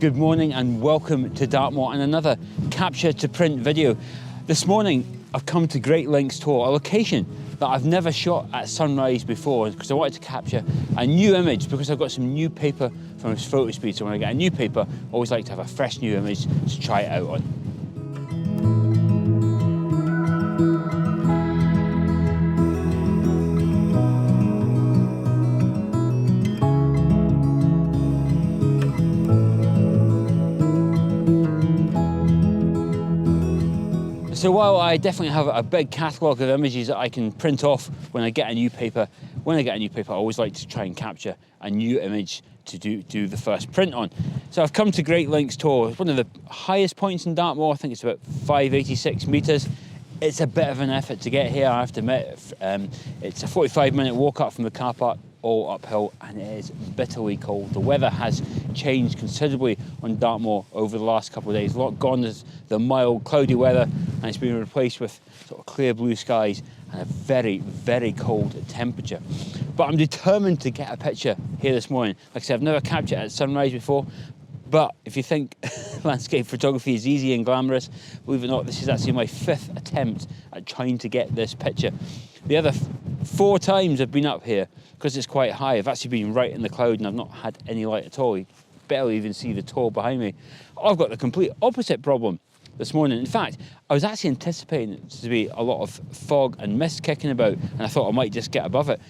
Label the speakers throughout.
Speaker 1: Good morning and welcome to Dartmoor and another capture to print video. This morning I've come to Great Links Tor, a location that I've never shot at sunrise before because I wanted to capture a new image because I've got some new paper from Fotospeed. So when I get a new paper, I always like to have a fresh new image to try it out on. So while I definitely have a big catalogue of images that I can print off when I get a new paper, I always like to try and capture a new image to do the first print on. So I've come to Great Links Tor. It's one of the highest points in Dartmoor. I think it's about 586 metres. It's a bit of an effort to get here, I have to admit. It's a 45-minute walk up from the car park, all uphill, and it is bitterly cold. The weather has changed considerably on Dartmoor over the last couple of days. A lot gone is the mild, cloudy weather, and it's been replaced with sort of clear blue skies and a very, very cold temperature. But I'm determined to get a picture here this morning. Like I said, I've never captured at sunrise before, but if you think landscape photography is easy and glamorous, believe it or not, this is actually my 5th attempt at trying to get this picture. The other 4 times I've been up here, because it's quite high, I've actually been right in the cloud and I've not had any light at all. You barely even see the Tor behind me. I've got the complete opposite problem this morning. In fact, I was actually anticipating it to be a lot of fog and mist kicking about, and I thought I might just get above it.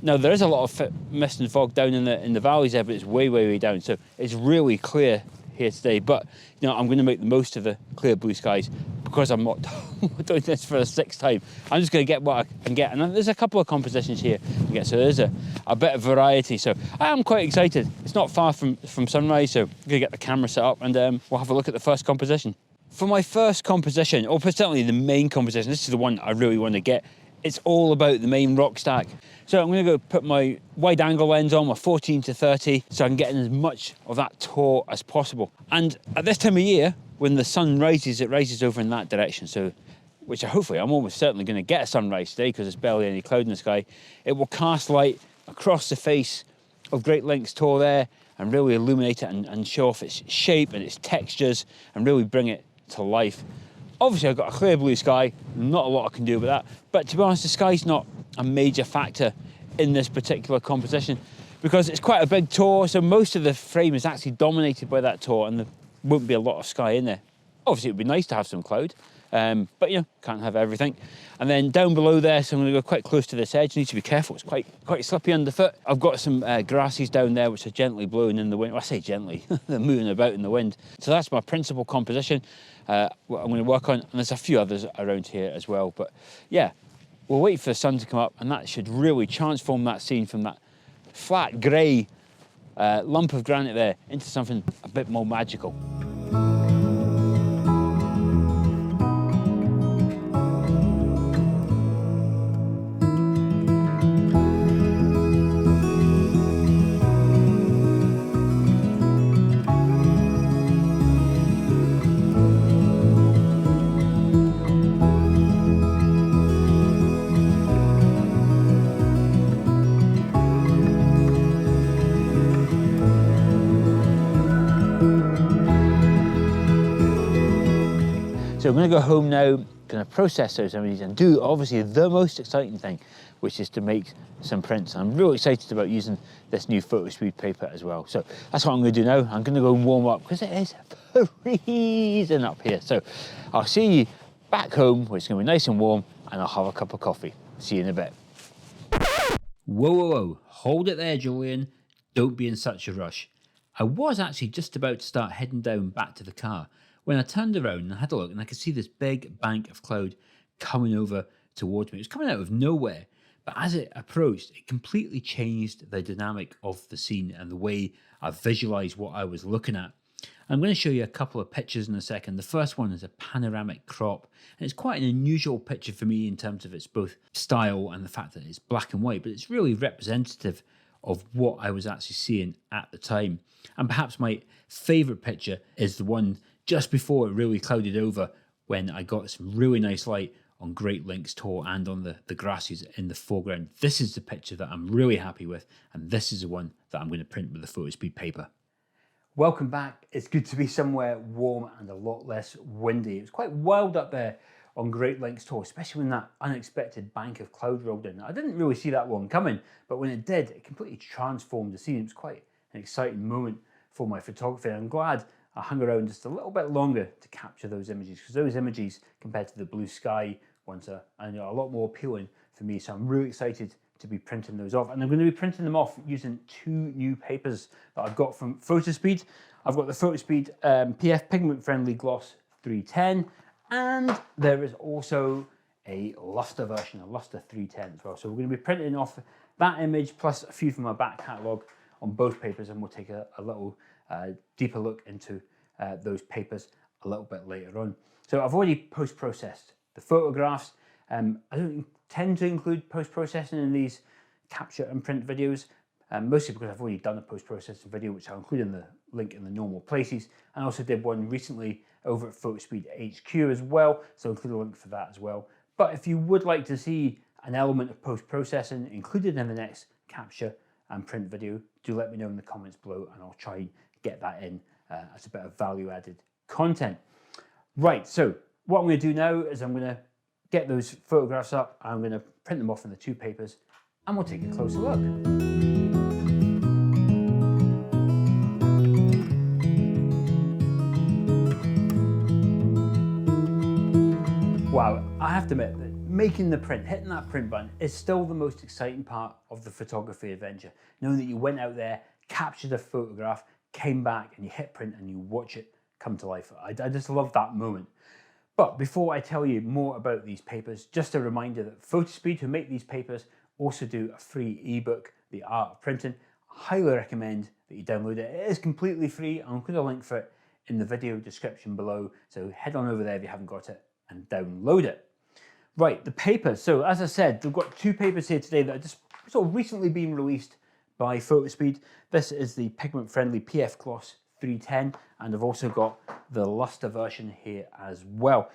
Speaker 1: Now, there is a lot of mist and fog down in the valleys there, but it's way, way, way down. So it's really clear here today. But, you know, I'm going to make the most of the clear blue skies because I'm not doing this for the 6th time. I'm just going to get what I can get. And there's a couple of compositions here to get, so there's a bit of variety. So I am quite excited. It's not far from sunrise, so I'm going to get the camera set up and we'll have a look at the first composition. For my first composition, or certainly the main composition, this is the one I really want to get. It's all about the main rock stack. So I'm going to go put my wide angle lens on, my 14 to 30, so I can get in as much of that Tor as possible. And at this time of year, when the sun rises, it rises over in that direction. So, which hopefully I'm almost certainly going to get a sunrise today because there's barely any cloud in the sky. It will cast light across the face of Great Links Tor there and really illuminate it and show off its shape and its textures and really bring it to life. Obviously, I've got a clear blue sky, not a lot I can do with that, but to be honest, the sky's not a major factor in this particular composition because it's quite a big Tor, so most of the frame is actually dominated by that Tor and there won't be a lot of sky in there. Obviously, it would be nice to have some cloud, but you know, can't have everything. And then down below there, so I'm going to go quite close to this edge. Need to be careful, it's quite slippy underfoot. I've got some grasses down there which are gently blowing in the wind. Well, I say gently, they're moving about in the wind. So that's my principal composition. What I'm going to work on, and there's a few others around here as well. But yeah, we'll wait for the sun to come up, and that should really transform that scene from that flat grey lump of granite there into something a bit more magical. So I'm going to go home now, going to process those images and do obviously the most exciting thing, which is to make some prints. I'm really excited about using this new Fotospeed paper as well. So that's what I'm going to do now. I'm going to go and warm up because it is freezing up here. So I'll see you back home, where it's going to be nice and warm, and I'll have a cup of coffee. See you in a bit. Whoa, whoa, whoa. Hold it there, Julian. Don't be in such a rush. I was actually just about to start heading down back to the car when I turned around and had a look, and I could see this big bank of cloud coming over towards me. It was coming out of nowhere, but as it approached, it completely changed the dynamic of the scene and the way I visualised what I was looking at. I'm going to show you a couple of pictures in a second. The first one is a panoramic crop, and it's quite an unusual picture for me in terms of its both style and the fact that it's black and white, but it's really representative of what I was actually seeing at the time. And perhaps my favourite picture is the one just before it really clouded over, when I got some really nice light on Great Links Tor and on the grasses in the foreground. This is the picture that I'm really happy with, and this is the one that I'm going to print with the Fotospeed paper. Welcome back. It's good to be somewhere warm and a lot less windy. It was quite wild up there on Great Links Tor, especially when that unexpected bank of cloud rolled in. I didn't really see that one coming, but when it did, it completely transformed the scene. It was quite an exciting moment for my photography. I'm glad I hung around just a little bit longer to capture those images, because those images compared to the blue sky ones are a lot more appealing for me. So I'm really excited to be printing those off, and I'm going to be printing them off using two new papers that I've got from Fotospeed. I've got the Fotospeed PF Pigment Friendly Gloss 310, and there is also a Lustre version, a Lustre 310 as well. So we're going to be printing off that image plus a few from my back catalogue on both papers, and we'll take a little deeper look into those papers a little bit later on. So I've already post-processed the photographs. I don't tend to include post-processing in these capture and print videos, mostly because I've already done a post-processing video, which I'll include in the link in the normal places. And I also did one recently over at Fotospeed HQ as well, so I'll include a link for that as well. But if you would like to see an element of post-processing included in the next capture and print video, do let me know in the comments below, and I'll try and get that in as a bit of value-added content. Right, so what I'm going to do now is I'm going to get those photographs up, I'm going to print them off in the two papers, and we'll take a closer look. Wow, I have to admit that making the print, hitting that print button, is still the most exciting part of the photography adventure. Knowing that you went out there, captured a photograph, came back, and you hit print and you watch it come to life. I just love that moment. But before I tell you more about these papers, just a reminder that Fotospeed, who make these papers, also do a free ebook, The Art of Printing. I highly recommend that you download it. It is completely free. I'll include a link for it in the video description below. So head on over there if you haven't got it and download it. Right, the papers. So as I said, we've got two papers here today that are just sort of recently been released by Fotospeed. This is the pigment friendly PF Gloss 310, and I've also got the Lustre version here as well.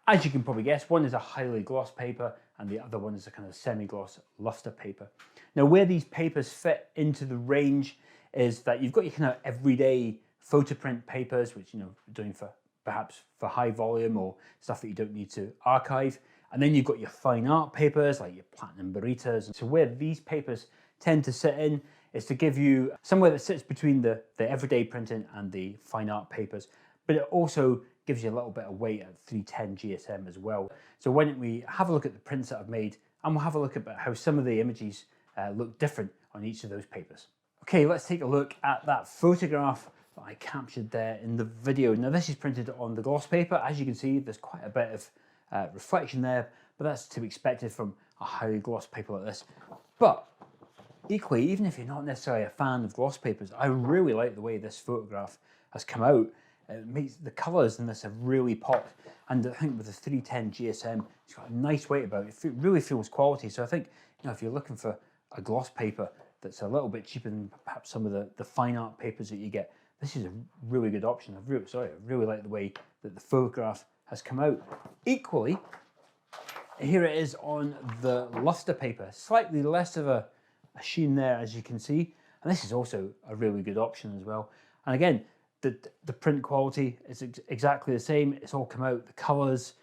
Speaker 1: As you can probably guess, one is a highly gloss paper and the other one is a kind of semi-gloss Lustre paper. Now, where these papers fit into the range is that you've got your kind of everyday photo print papers, which you're doing for perhaps for high volume or stuff that you don't need to archive. And then you've got your fine art papers like your platinum burritos. So where these papers tend to sit in is to give you somewhere that sits between the everyday printing and the fine art papers, but it also gives you a little bit of weight at 310 GSM as well. So why don't we have a look at the prints that I've made, and we'll have a look at how some of the images look different on each of those papers. Okay, let's take a look at that photograph that I captured there in the video. Now this is printed on the gloss paper. As you can see, there's quite a bit of reflection there, but that's to be expected from a highly gloss paper like this. But equally, even if you're not necessarily a fan of gloss papers, I really like the way this photograph has come out. It makes the colours in this have really popped, and I think with the 310 GSM, it's got a nice weight about it. It really feels quality. So I think if you're looking for a gloss paper that's a little bit cheaper than perhaps some of the fine art papers that you get, this is a really good option. I really like the way that the photograph has come out. Equally, here it is on the Lustre paper, slightly less of a sheen there, as you can see, and this is also a really good option as well. And again, the print quality is exactly the same. It's all come out, the colors,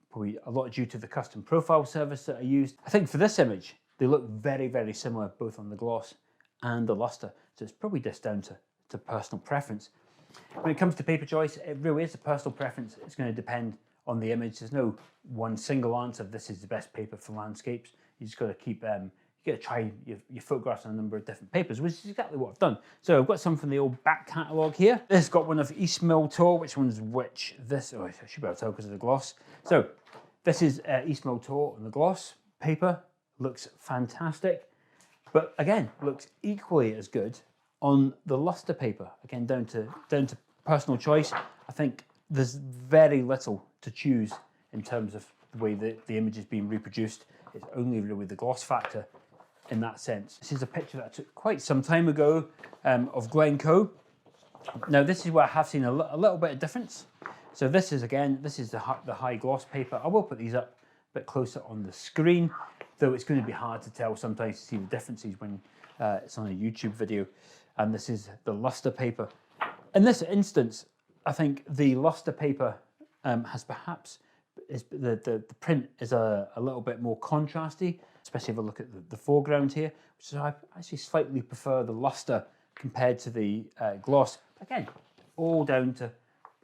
Speaker 1: probably a lot due to the custom profile service that I used. I think for this image, they look very, very similar, both on the gloss and the Lustre. So it's probably just down to personal preference. When it comes to paper choice, it really is a personal preference. It's going to depend on the image. There's no one single answer. This is the best paper for landscapes. You just got to keep you got to try your photographs on a number of different papers, which is exactly what I've done. So I've got some from the old back catalogue here. This has got one of East Mill Tor. Which one's which? This, oh, I should be able to tell because of the gloss. So this is East Mill Tor on the gloss paper. Looks fantastic, but again, looks equally as good on the Lustre paper. Again, down to personal choice. I think there's very little to choose in terms of the way that the image is being reproduced. It's only really the gloss factor in that sense. This is a picture that I took quite some time ago of Glencoe. Now this is where I have seen a little bit of difference. So this is the high gloss paper. I will put these up a bit closer on the screen, though it's going to be hard to tell sometimes to see the differences when it's on a YouTube video. And this is the Lustre paper. in this instance, I think the Lustre paper has perhaps, the print is a little bit more contrasty, especially if I look at the foreground here, which is I actually slightly prefer the Lustre compared to the gloss. Again, all down to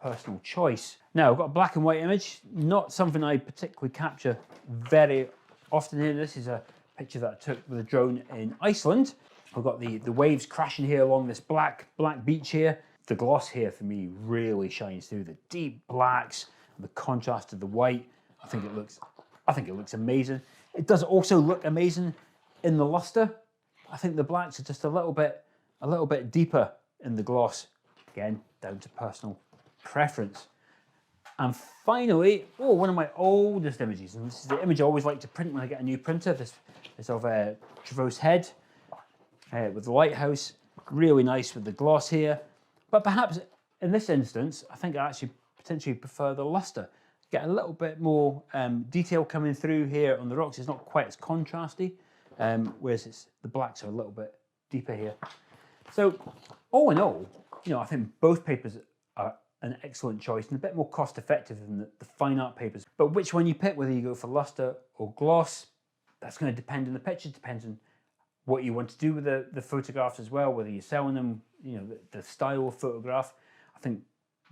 Speaker 1: personal choice. Now, I've got a black and white image, not something I particularly capture very often here. This is a picture that I took with a drone in Iceland. I've got the waves crashing here along this black beach here. The gloss here for me really shines through, the deep blacks and the contrast of the white. I think it looks amazing. It does also look amazing in the Lustre. I think the blacks are just a little bit deeper in the gloss. Again, down to personal preference. And finally, one of my oldest images, and this is the image I always like to print when I get a new printer. This is of a Traverse Head with the lighthouse. Really nice with the gloss here. But perhaps in this instance, I think I actually potentially prefer the Lustre. Get a little bit more detail coming through here on the rocks. It's not quite as contrasty, whereas the blacks are a little bit deeper here. So all in all, I think both papers are an excellent choice and a bit more cost effective than the fine art papers. But which one you pick, whether you go for Lustre or gloss, that's going to depend on the picture, depends on what you want to do with the photographs as well, whether you're selling them, the style of photograph. I think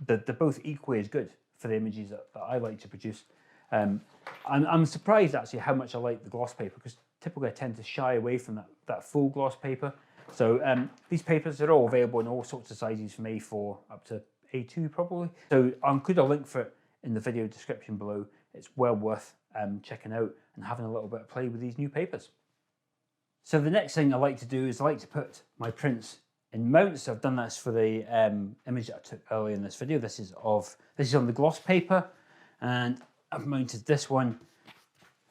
Speaker 1: that they're both equally as good for the images that I like to produce. I'm surprised actually how much I like the gloss paper, because typically I tend to shy away from that full gloss paper. So these papers are all available in all sorts of sizes from A4 up to A2 probably. So I'll include a link for it in the video description below. It's well worth checking out and having a little bit of play with these new papers. So the next thing I like to do is I like to put my prints in mounts. I've done this for the image that I took earlier in this video. This is on the gloss paper, and I've mounted this one.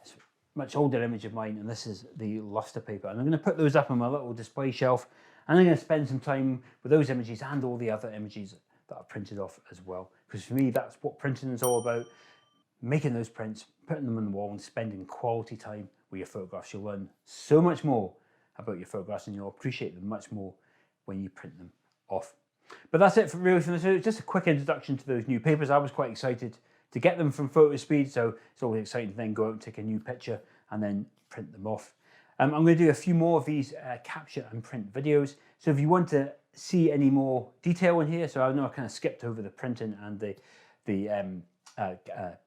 Speaker 1: It's a much older image of mine, and this is the Lustre paper. And I'm going to put those up on my little display shelf, and I'm going to spend some time with those images and all the other images that I've printed off as well. Because for me, that's what printing is all about. Making those prints, putting them on the wall and spending quality time with your photographs. You'll learn so much more about your photographs, and you'll appreciate them much more when you print them off. But that's it really from this video. Just a quick introduction to those new papers. I was quite excited to get them from Fotospeed, so it's always exciting to then go out and take a new picture and then print them off. I'm going to do a few more of these capture and print videos. So if you want to see any more detail in here, so I know I kind of skipped over the printing and the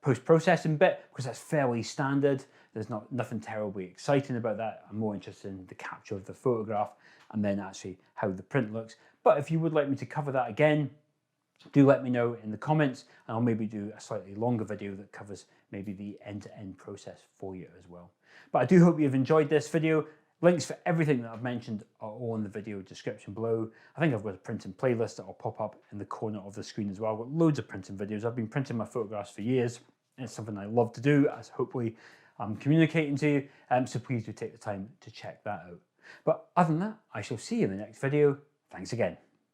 Speaker 1: post-processing bit, because that's fairly standard. There's nothing terribly exciting about that. I'm more interested in the capture of the photograph and then actually how the print looks. But if you would like me to cover that again, do let me know in the comments, and I'll maybe do a slightly longer video that covers maybe the end-to-end process for you as well. But I do hope you've enjoyed this video. Links for everything that I've mentioned are all in the video description below. I think I've got a printing playlist that will pop up in the corner of the screen as well. I've got loads of printing videos. I've been printing my photographs for years. It's something I love to do, as hopefully I'm communicating to you. So please do take the time to check that out. But other than that, I shall see you in the next video. Thanks again.